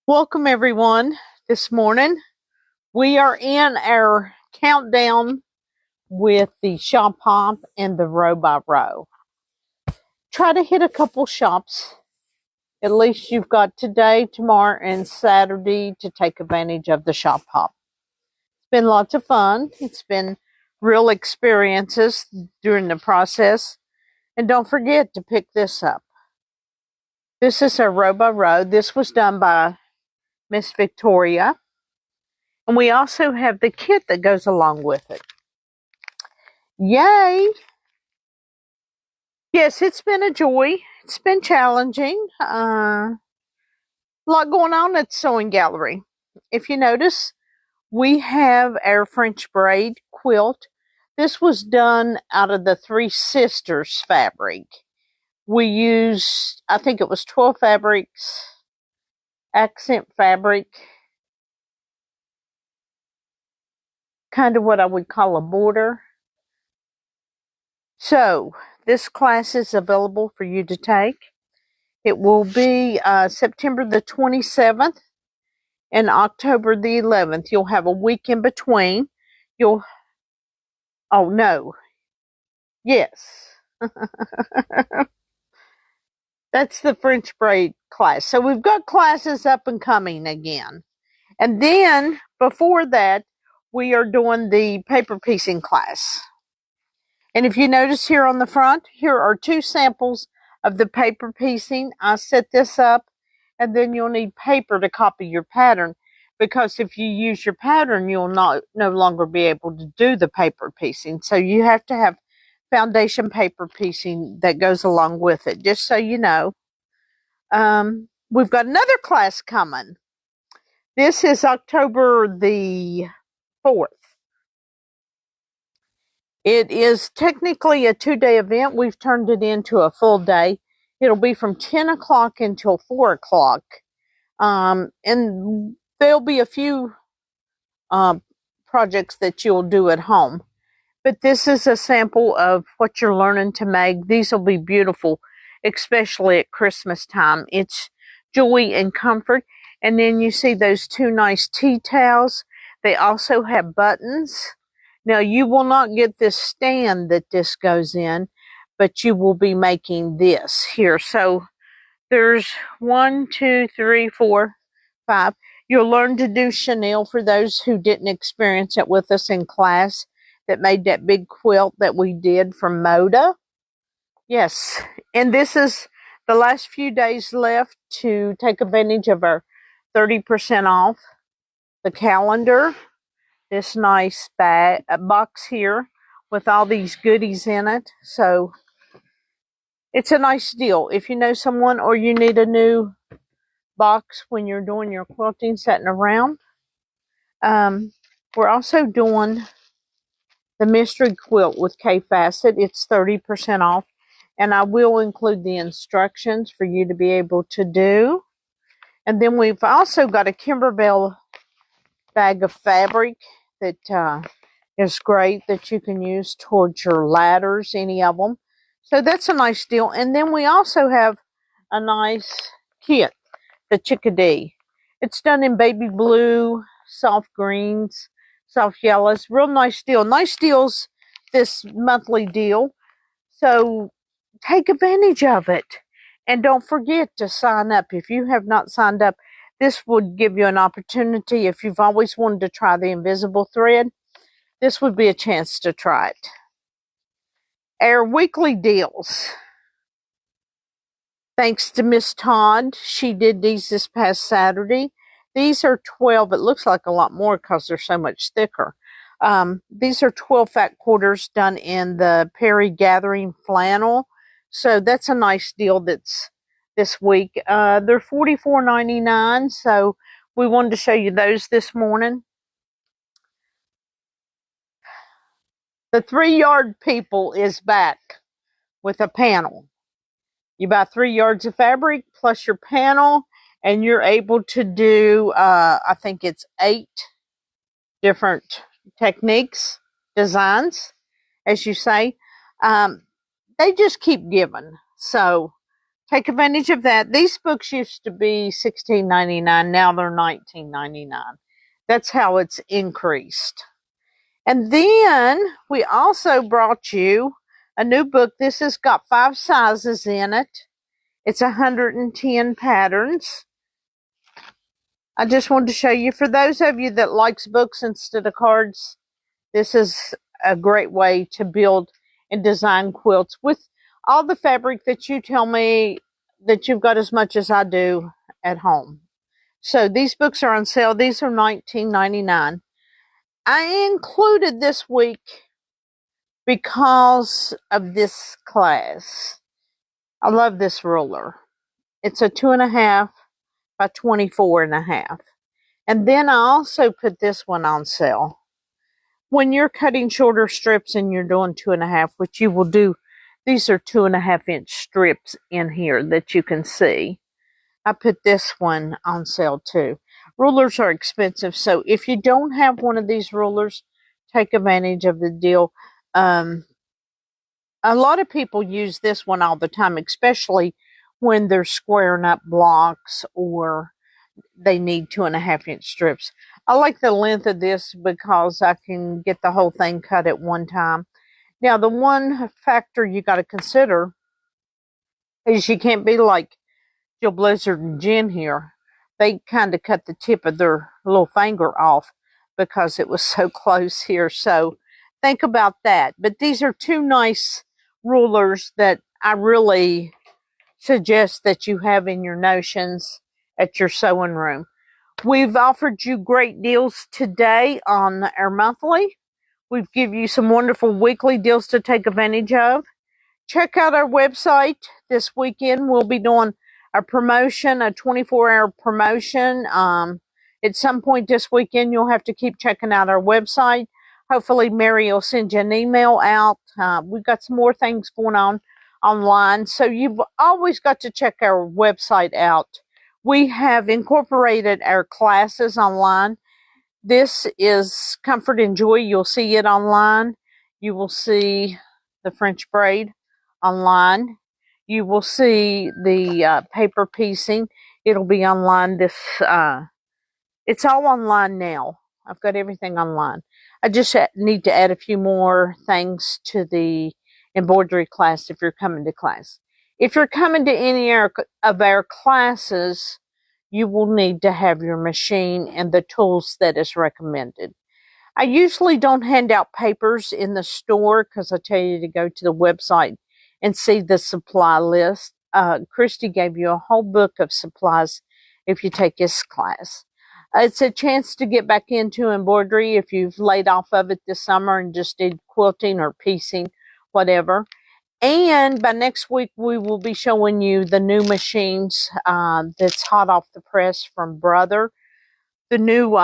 Welcome everyone. This morning we are in our countdown with the shop hop and the row by row. Try to hit a couple shops. At least you've got today, tomorrow, and Saturday to take advantage of the shop hop. It's been lots of fun. It's been real experiences during the process. And don't forget to pick this up. This is a row by row. This was done by Miss Victoria. And we also have the kit that goes along with it. Yay! Yes, it's been a joy. It's been challenging. A lot going on at the sewing gallery. If you notice, we have our French braid quilt. This was done out of the Three Sisters fabric. We used, I think it was 12 fabrics, accent fabric, kind of what I would call a border. So, this class is available for you to take. It will be September the 27th and October the 11th. You'll have a week in between. Oh no. Yes. That's the French braid class. So we've got classes up and coming again. And then before that, we are doing the paper piecing class. And if you notice here on the front, here are two samples of the paper piecing. I set this up, and then you'll need paper to copy your pattern, because if you use your pattern, you'll no longer be able to do the paper piecing. So you have to have foundation paper piecing that goes along with it, just so you know. We've got another class coming. This is October the 4th. It is technically a 2-day event. We've turned it into a full day. It'll be from 10 o'clock until 4 o'clock. And there'll be a few projects that you'll do at home. But this is a sample of what you're learning to make. These will be beautiful, especially at Christmas time. It's joy and comfort. And then you see those two nice tea towels. They also have buttons. Now, you will not get this stand that this goes in, but you will be making this here. So there's 1, 2, 3, 4, 5. You'll learn to do chenille for those who didn't experience it with us in class, that made that big quilt that we did from Moda. Yes, and this is the last few days left to take advantage of our 30% off the calendar. This nice box here with all these goodies in it. So it's a nice deal. If you know someone or you need a new box when you're doing your quilting, setting around. We're also doing the mystery quilt with K-Facet. It's 30% off. And I will include the instructions for you to be able to do. And then we've also got a Kimberbell bag of fabric that is great, that you can use towards your ladders, any of them. So that's a nice deal. And then we also have a nice kit, the Chickadee. It's done in baby blue, soft greens, soft yellows. Real nice deal. Nice deals this monthly deal. So take advantage of it. And don't forget to sign up. If you have not signed up, this would give you an opportunity. If you've always wanted to try the invisible thread, this would be a chance to try it. Our weekly deals. Thanks to Miss Todd. She did these this past Saturday. These are 12. It looks like a lot more because they're so much thicker. These are 12 fat quarters done in the Perry Gathering flannel. So that's a nice deal that's this week. They're $44.99. So we wanted to show you those this morning. The 3-yard people is back with a panel. You buy 3 yards of fabric plus your panel, and you're able to do, I think it's 8 different techniques, designs, as you say. They just keep giving. So take advantage of that. These books used to be $16.99. Now they're $19.99. That's how it's increased. And then we also brought you a new book. This has got 5 sizes in it. It's 110 patterns. I just wanted to show you, for those of you that likes books instead of cards, this is a great way to build and design quilts with all the fabric that you tell me that you've got as much as I do at home. So these books are on sale. These are $19.99. I included this week because of this class. I love this ruler. It's a 2.5 by 24.5. And then I also put this one on sale. When you're cutting shorter strips and you're doing 2.5, which you will do, these are 2.5-inch strips in here that you can see. I put this one on sale too. Rulers are expensive, so if you don't have one of these rulers, take advantage of the deal. A lot of people use this one all the time, especially when they're squaring up blocks or they need 2.5-inch strips. I like the length of this because I can get the whole thing cut at one time. Now, the one factor you got to consider is you can't be like Jill Blizzard and Jen here. They kind of cut the tip of their little finger off because it was so close here. So think about that. But these are 2 nice rulers that I really suggest that you have in your notions at your sewing room. We've offered you great deals today on our monthly. We've given you some wonderful weekly deals to take advantage of. Check out our website. This weekend we'll be doing a promotion, a 24-hour promotion. At some point this weekend, you'll have to keep checking out our website. Hopefully, Mary will send you an email out. We've got some more things going on online, so you've always got to check our website out. We have incorporated our classes online. This is Comfort and Joy. You'll see it online. You will see the French braid online. You will see the paper piecing. It'll be online. It's all online now. I've got everything online. I just need to add a few more things to the embroidery class if you're coming to class. If you're coming to any of our classes, you will need to have your machine and the tools that is recommended. I usually don't hand out papers in the store because I tell you to go to the website and see the supply list. Christy gave you a whole book of supplies if you take this class. It's a chance to get back into embroidery if you've laid off of it this summer and just did quilting or piecing, whatever. And by next week, we will be showing you the new machines that's hot off the press from Brother. The new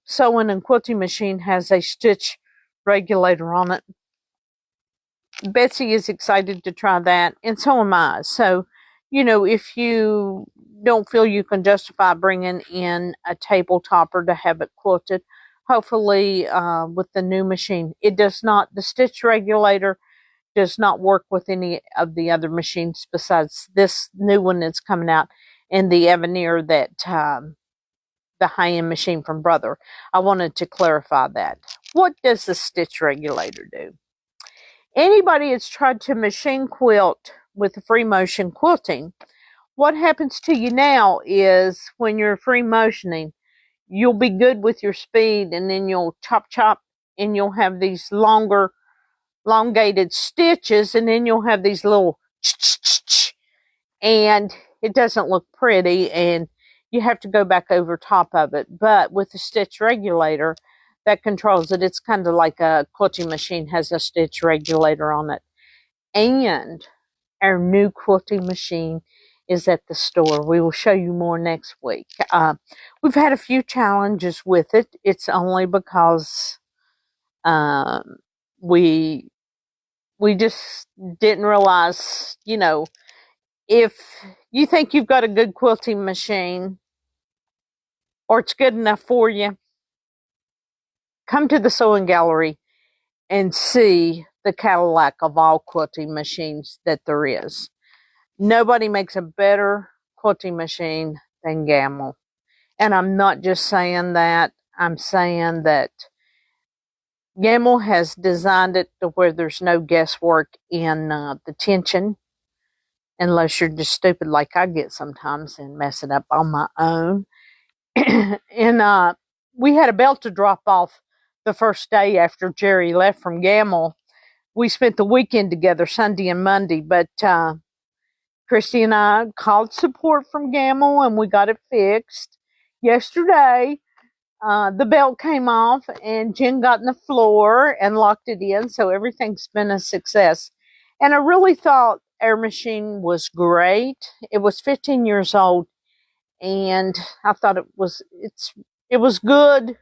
sewing and quilting machine has a stitch regulator on it. Betsy is excited to try that, and so am I. So, if you don't feel you can justify bringing in a table topper to have it quilted, hopefully with the new machine, the stitch regulator does not work with any of the other machines besides this new one that's coming out and the Avenir that the high-end machine from Brother. I wanted to clarify that. What does the stitch regulator do? Anybody that's tried to machine quilt with the free motion quilting, what happens to you now is when you're free motioning, you'll be good with your speed and then you'll chop, and you'll have these elongated stitches, and then you'll have these little and it doesn't look pretty, and you have to go back over top of it. But with the stitch regulator that controls it, it's kind of like a quilting machine has a stitch regulator on it. And our new quilting machine is at the store. We will show you more next week. We've had a few challenges with it. It's only because we just didn't realize, if you think you've got a good quilting machine or it's good enough for you, come to the sewing gallery and see the Cadillac of all quilting machines that there is. Nobody makes a better quilting machine than Gamble. And I'm not just saying that. I'm saying that Gamble has designed it to where there's no guesswork in the tension, unless you're just stupid like I get sometimes and mess it up on my own. And we had a belt to drop off the first day after Jerry left from Gamble. We spent the weekend together, Sunday and Monday, but Christy and I called support from Gamble and we got it fixed. Yesterday, the belt came off and Jen got in the floor and locked it in, so everything's been a success. And I really thought our machine was great. It was 15 years old, and I thought it was good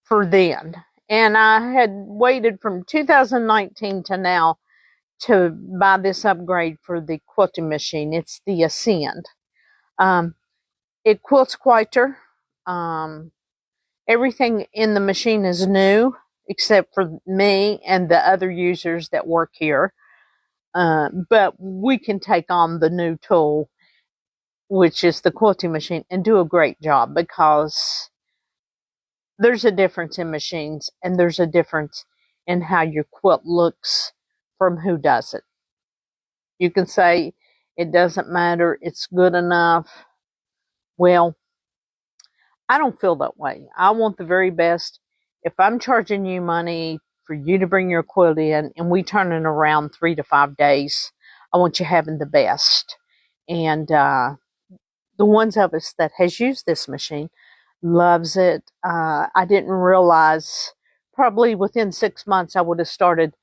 for then. And I had waited from 2019 to now to buy this upgrade for the quilting machine. It's the Ascend. It quilts quieter. Everything in the machine is new except for me and the other users that work here. But we can take on the new tool, which is the quilting machine, and do a great job, because there's a difference in machines and there's a difference in how your quilt looks from who does it. You can say it doesn't matter, it's good enough. Well, I don't feel that way. I want the very best. If I'm charging you money for you to bring your quilt in and we turn it around 3 to 5 days, I want you having the best. And the ones of us that has used this machine loves it. I didn't realize probably within 6 months I would have started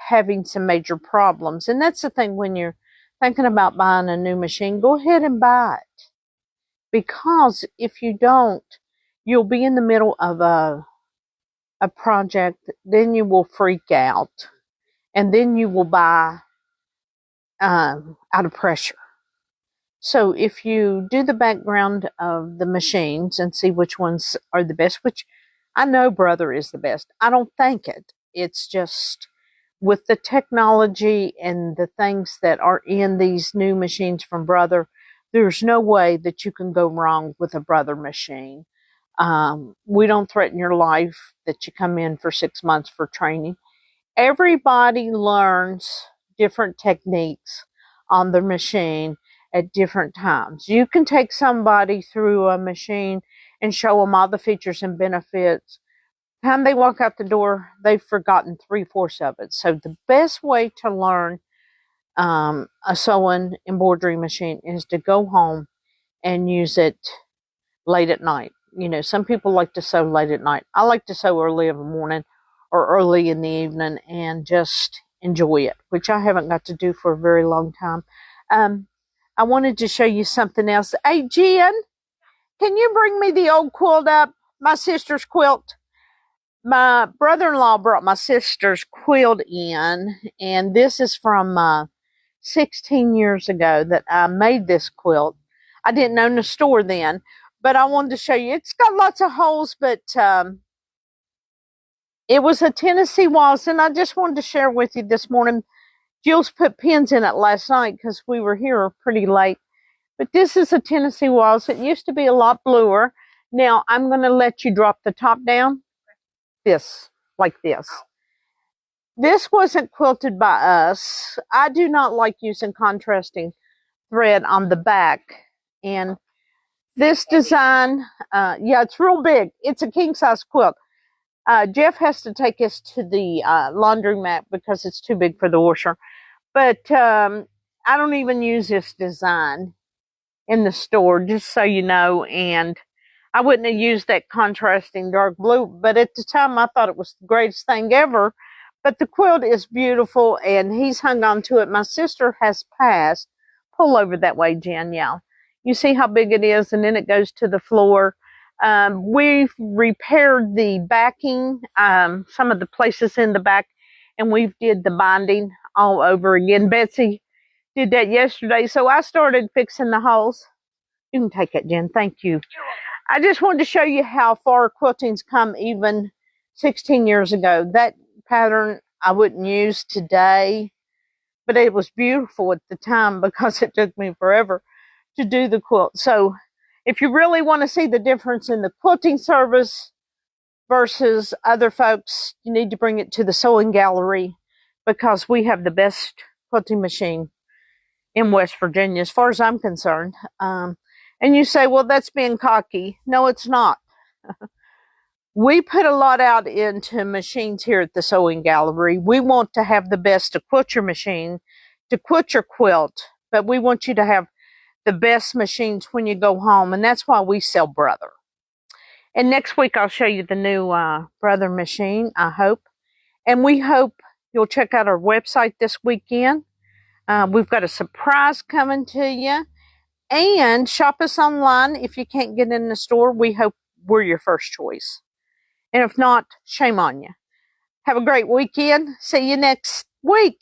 having some major problems. And that's the thing, when you're thinking about buying a new machine, go ahead and buy it. Because if you don't, you'll be in the middle of a project, then you will freak out, and then you will buy out of pressure. So if you do the background of the machines and see which ones are the best, which I know Brother is the best. I don't think it. It's just with the technology and the things that are in these new machines from Brother, there's no way that you can go wrong with a Brother machine. We don't threaten your life that you come in for 6 months for training. Everybody learns different techniques on their machine at different times. You can take somebody through a machine and show them all the features and benefits. The time they walk out the door, they've forgotten 3/4 of it. So the best way to learn a sewing embroidery machine is to go home and use it late at night. You know, some people like to sew late at night. I like to sew early in the morning or early in the evening and just enjoy it, which I haven't got to do for a very long time. I wanted to show you something else. Hey, Jen, can you bring me the old quilt up? My sister's quilt. My brother-in-law brought my sister's quilt in, and this is from 16 years ago that I made this quilt. I didn't own a store then, but I wanted to show you. It's got lots of holes, but it was a Tennessee waltz, and I just wanted to share with you this morning. Jill's put pins in it last night because we were here pretty late. But this is a Tennessee waltz. It used to be a lot bluer. Now, I'm going to let you drop the top down. This, like this. This wasn't quilted by us. I do not like using contrasting thread on the back. And this design, yeah, it's real big. It's a king-size quilt. Jeff has to take us to the laundromat because it's too big for the washer. But I don't even use this design in the store, just so you know. And I wouldn't have used that contrasting dark blue, but at the time I thought it was the greatest thing ever. But the quilt is beautiful, and he's hung on to it. My sister has passed. Pull over that way, Jen, yeah. You see how big it is, and then it goes to the floor. We've repaired the backing, some of the places in the back, and we've did the binding all over again. Betsy did that yesterday, so I started fixing the holes. You can take it, Jen. Thank you. I just wanted to show you how far quilting's come even 16 years ago. That pattern I wouldn't use today. but it was beautiful at the time because it took me forever to do the quilt. So if you really want to see the difference in the quilting service versus other folks, you need to bring it to the sewing gallery because we have the best quilting machine in West Virginia, as far as I'm concerned. And you say, well, that's being cocky. No, it's not. We put a lot out into machines here at the sewing gallery. We want to have the best to quilt your machine, to quilt your quilt, but we want you to have the best machines when you go home, and that's why we sell Brother. And next week I'll show you the new Brother machine, I hope. And we hope you'll check out our website this weekend. We've got a surprise coming to you. And shop us online. If you can't get in the store, we hope we're your first choice. And if not, shame on you. Have a great weekend. See you next week.